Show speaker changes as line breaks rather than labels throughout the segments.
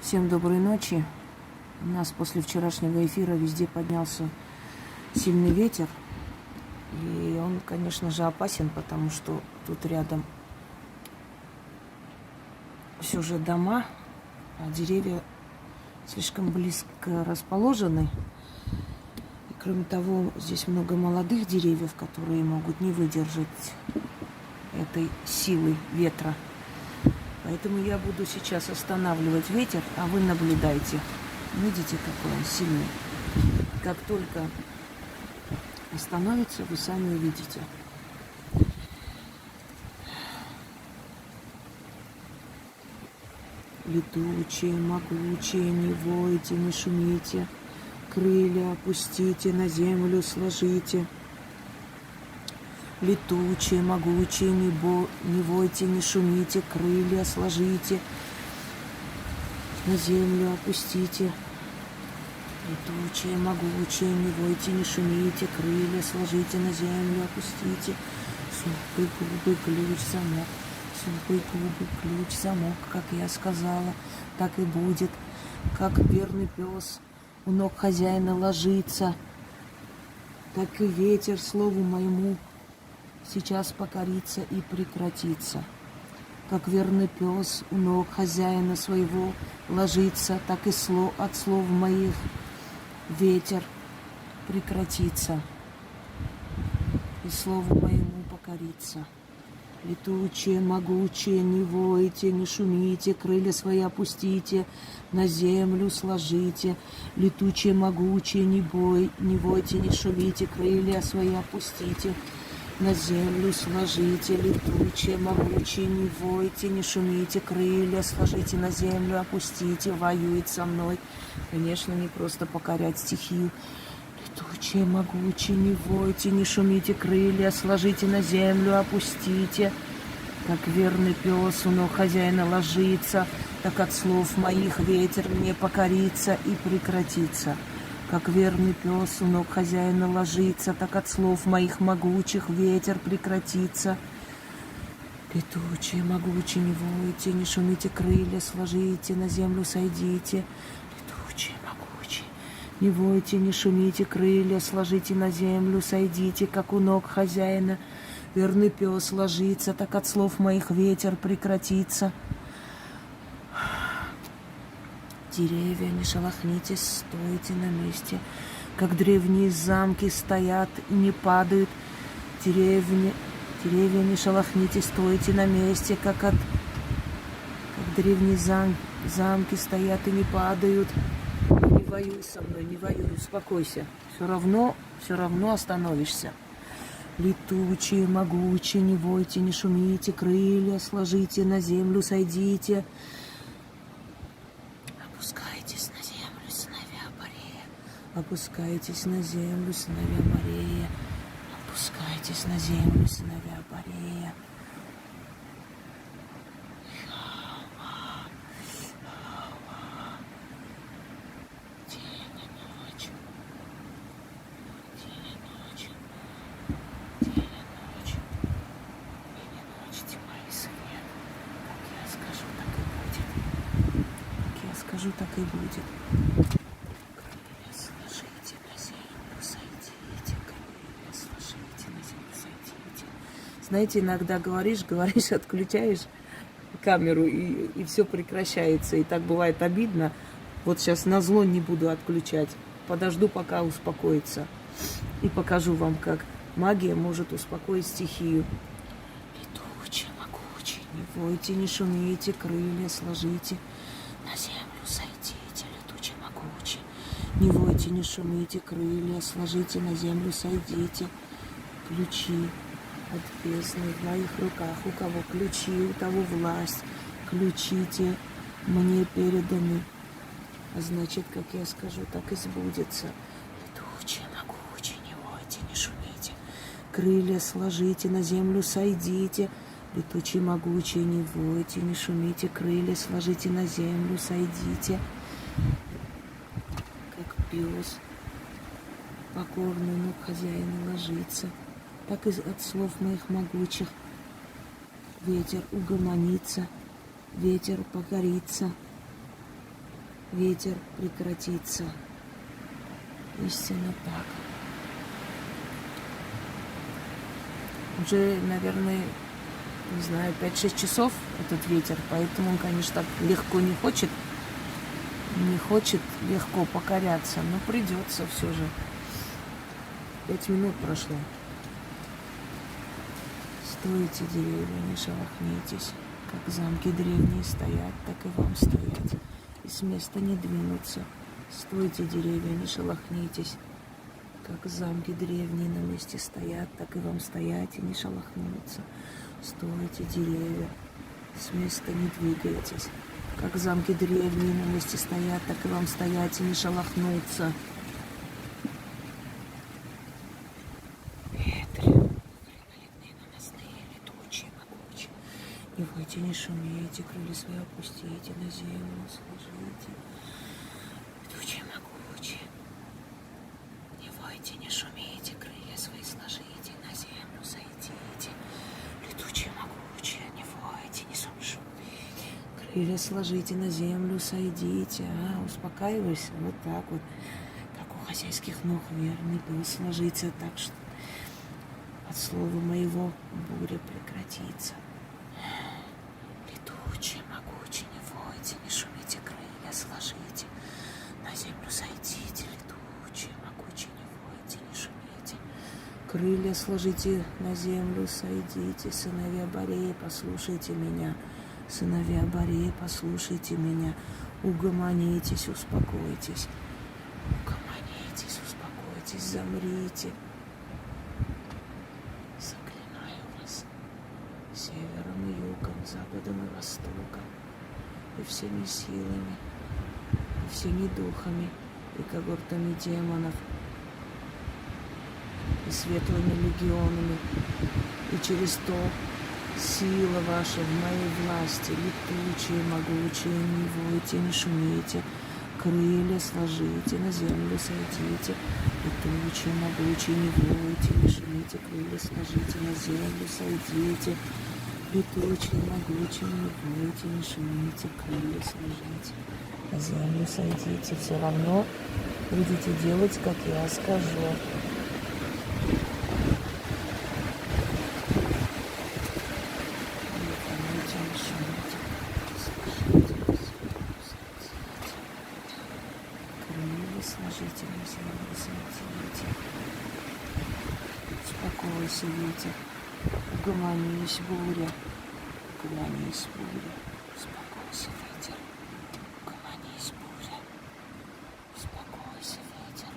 Всем доброй ночи. У нас после вчерашнего эфира везде поднялся сильный ветер. И он, конечно же, опасен, потому что тут рядом все же дома, а деревья слишком близко расположены. И, кроме того, здесь много молодых деревьев, которые могут не выдержать этой силы ветра. Поэтому я буду сейчас останавливать ветер, а вы наблюдайте. Видите, какой он сильный. Как только остановится, вы сами увидите. Летучие, могучие, не войте, не шумите, крылья опустите, на землю сложите. Летучие, могучие, не войте, не шумите, крылья сложите, на землю опустите. Летучие, могучие, не войте, не шумите, крылья сложите, на землю опустите. Сухой губы, ключ, замок. Сухой губы, ключ, замок. Как я сказала, так и будет. Как верный пес у ног хозяина ложится, так и ветер слову моему сейчас покорится и прекратится. Как верный пес у ног хозяина своего ложится, так и от слов моих ветер прекратится, и слову моему покорится. Летучие, могучие, не войте, не шумите, крылья свои опустите, на землю сложите. Летучие, могучие, не войте, не шумите, крылья свои опустите, на землю сложите. Летучие, могучие, не войте, не шумите, крылья сложите, на землю опустите. Воюет со мной. Конечно, не просто покорять стихию. Летучие, могучие, не войте, не шумите, крылья сложите, на землю опустите. Как верный пес у ног хозяина ложится, так от слов моих ветер мне покорится и прекратится. Как верный пес у ног хозяина ложится, так от слов моих могучих ветер прекратится. Летучие, могучие, не войте, не шумите, крылья сложите, на землю сойдите. Летучие, могучие, не войте, не шумите, крылья сложите, на землю сойдите. Как у ног хозяина верный пес ложится, так от слов моих ветер прекратится. Деревья, не шелохнитесь, стойте на месте, как древние замки стоят и не падают. Деревья, не шелохнитесь, стойте на месте, как древние замки стоят и не падают. Не воюй со мной, не воюй, успокойся. Все равно остановишься. Летучие, могучие, не войте, не шумите, крылья сложите, на землю сойдите. Опускайтесь на землю, сыновья Борея. Опускайтесь на землю, сыновья Борея. Опускайтесь на землю, сыновья Борея. День и ночь. День и ночь. День и ночь. День и ночь, тьма и свет. Как я скажу, так и будет. Как я скажу, так и будет. Крылья сложите, на землю сойдите. Крылья сложите, на землю сойдите. Знаете, иногда говоришь, отключаешь камеру, и все прекращается. И так бывает обидно. Вот сейчас назло не буду отключать. Подожду, пока успокоится. И покажу вам, как магия может успокоить стихию. Летучие, могучие, не войте, не шумите, крылья сложите, на землю сойдите. Летучие, могучие, не войте, не шумите, крылья сложите, на землю сойдите. Ключи от бездны в моих руках. У кого ключи, у того власть. Ключите мне переданы. А значит, как я скажу, так и сбудется. Летучие, могучие, не войте, не шумите. Крылья сложите, на землю сойдите. Летучие, могучие, не войте, не шумите. Крылья сложите, на землю сойдите. Как пес покорный ног хозяина ложится, так и от слов моих могучих ветер угомонится, ветер покорится. ветер прекратится. Истинно так. Уже, наверное, не знаю, 5-6 часов этот ветер, поэтому он, конечно, так легко не хочет легко покоряться, но придется все же. 5 минут прошло. Стойте, деревья, не шелохнитесь. Как замки древние стоят, так и вам стоять. И с места не двинуться. Стойте, деревья, не шелохнитесь. Как замки древние на месте стоят, так и вам стоять и не шелохнуться. Стойте, деревья, с места не двигайтесь. Как замки древние на месте стоят, так и вам стоять и не шелохнуться. Ветры, крылья наносные, летучие, могучие. Не войте, не шумейте, крылья свои опустите, на землю сложите. Летучие, могучие. Не войте, не шумейте, крылья свои сложите, на землю сойдите. Летучие, могучие, не войте, не шумейте. Крылья сложите, на землю сойдите. Успокаивайся, вот так вот. Как у хозяйских ног верный пес сложится так, что от слова моего буря прекратится. Летучие, могучие, не войте, не шумите, крылья сложите, на землю сойдите. Летучие, могучие, не войте, не шумите. Крылья сложите, на землю сойдите. Сыновья Борея, послушайте меня. Сыновья Борея, послушайте меня. Угомонитесь, успокойтесь. Угомонитесь, успокойтесь, замрите. Заклинаю вас севером и югом, западом и востоком, и всеми силами, и всеми духами, и когортами демонов, и светлыми легионами, и через то сила ваша в моей власти, летучие, могучие, не войте, не шумите, крылья сложите, на землю сойдите, летучие, могучие, не войте, не шумите, крылья сложите, на землю сойдите, летучие, могучие, не войте, не шумите, крылья сложите, на землю сойдите. Все равно будете делать, как я скажу. Сложите, на землю сойдите. Успокойся, ветер. Угомонись, буря. Угомонись, буря. Успокойся, ветер. Угомонись, буря. Успокойся, ветер.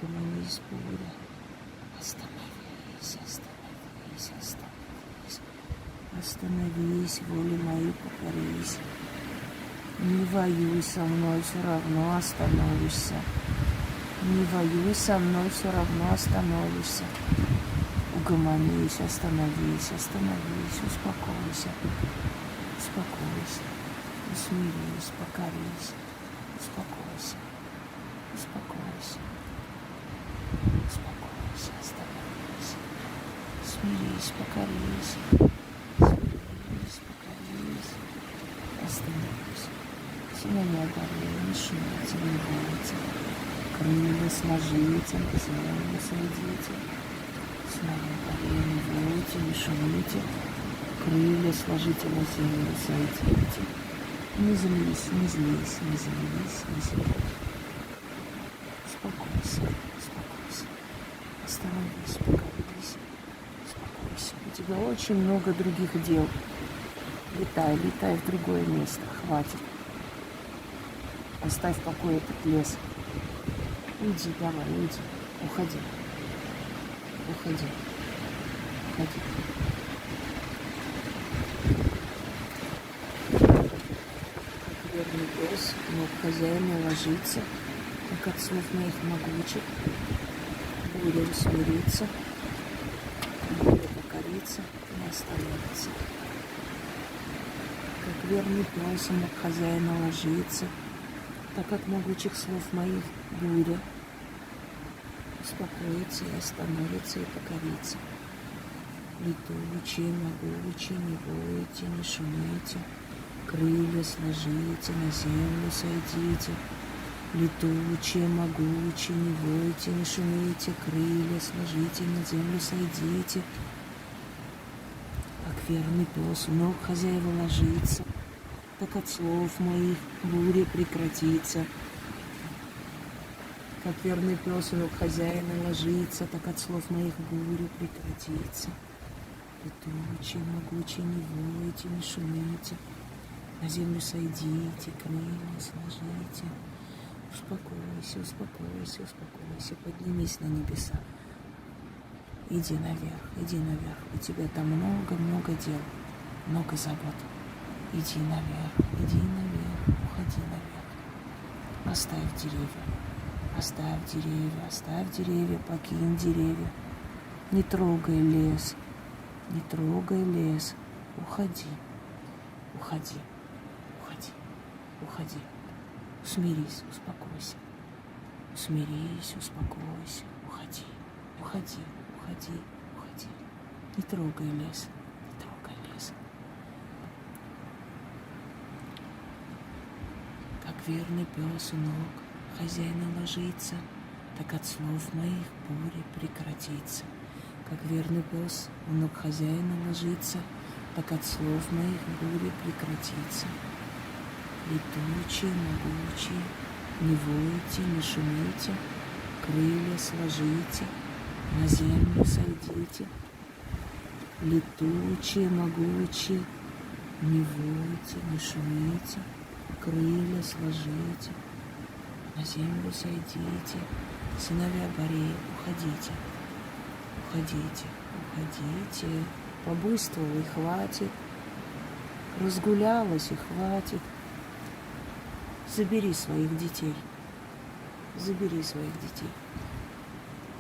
Угомонись, буря. Остановись, остановись, остановись. Остановись, воли мои, покорись. Не воюй со мной, все равно остановишься. Не воюй со мной, все равно остановишься. Угомонись, остановись, остановись, успокойся. Успокойся, усмирись, покорись. Успокойся, успокойся. Успокойся, остановись. Смирись, покорись. Смирись, покорись. Остановись. Сыновья Борея, не шумите, не войте. Крылья сложите, на землю сойдите. Сыновья Борея, не войте, не шумите. Крылья сложите, на землю сойдите. Не злись, не злись, не злись, не злись. Успокойся, успокойся. Остановись, покорись. Успокойся. У тебя очень много других дел. Летай, летай в другое место. Хватит. Оставь в покое этот лес. Уйди, давай, уйди. Уходи. Уходи. Уходи. Как верный пес, мог хозяина ложиться, как от слов моих могучих. Буря усмирится, буря покорится и остановится. Как верный пес, мог хозяина ложиться, так от могучих слов моих буря успокоится и остановится и покорится. Летучие, могучие, не войте, не шумите, крылья сложите, на землю сойдите. Летучие, могучие, не войте, не шумите, крылья сложите, на землю сойдите. Как верный пес у ног хозяева ложится, так от слов моих буря прекратится. Как верный пес у ног хозяина ложится, так от слов моих буря прекратится. Летучие, могучие, не войте, не шумите, на землю сойдите, крылья сложите. Успокойся, успокойся, успокойся, поднимись на небеса. Иди наверх, иди наверх. У тебя там много-много дел, много забот. Иди наверх, уходи наверх. Оставь деревья, оставь деревья, оставь деревья, покинь деревья. Не трогай лес, не трогай лес. Уходи, уходи, уходи, уходи. Смирись, успокойся. Смирись, успокойся. Уходи, уходи, уходи, уходи. Не трогай лес, не трогай лес. Как верный пес у ног хозяина ложится, так от слов моих буря прекратится. Как верный пес у ног хозяина ложится, так от слов моих буря прекратится. Летучие, могучие, не войте, не шумите, крылья сложите, на землю сойдите. Летучие, могучие, не войте, не шумите, крылья сложите, на землю сойдите. Сыновья Борея, уходите, уходите, уходите. Побойствовал и хватит, разгулялась и хватит. Забери своих детей. Забери своих детей.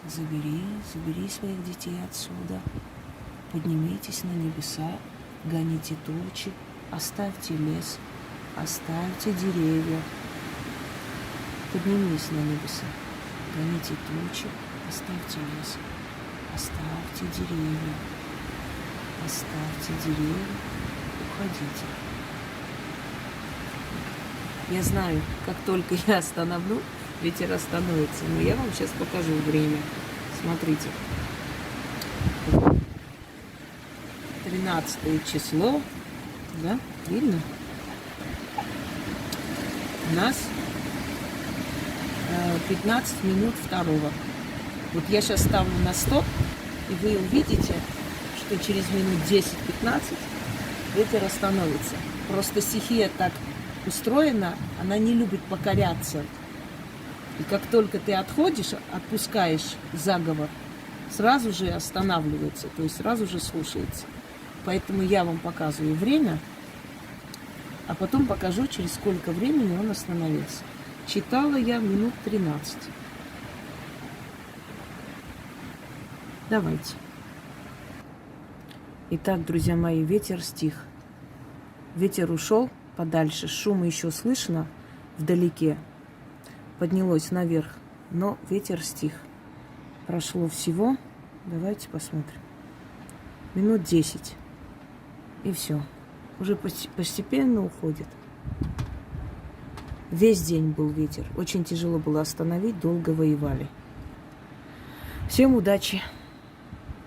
Забери своих детей отсюда. Поднимитесь на небеса, гоните тучи, оставьте лес, оставьте деревья. Поднимись на небеса, гоните тучи, оставьте лес, оставьте деревья. Оставьте деревья, уходите. Я знаю, как только я остановлю, ветер остановится. Но я вам сейчас покажу время. Смотрите. 13 число. Да? Видно? У нас 15 минут второго. Вот я сейчас ставлю на стоп, и вы увидите, что через минут 10-15 ветер остановится. Просто стихия так устроена, она не любит покоряться. И как только ты отходишь, отпускаешь заговор, сразу же останавливается, то есть сразу же слушается. Поэтому я вам показываю время, а потом покажу, через сколько времени он остановился. Читала я минут 13. Давайте. Итак, друзья мои, ветер стих. Ветер ушел подальше, шум еще слышно вдалеке. Поднялось наверх, но ветер стих. Прошло всего, давайте посмотрим, минут 10. И все. Уже постепенно уходит. Весь день был ветер. Очень тяжело было остановить, долго воевали. Всем удачи!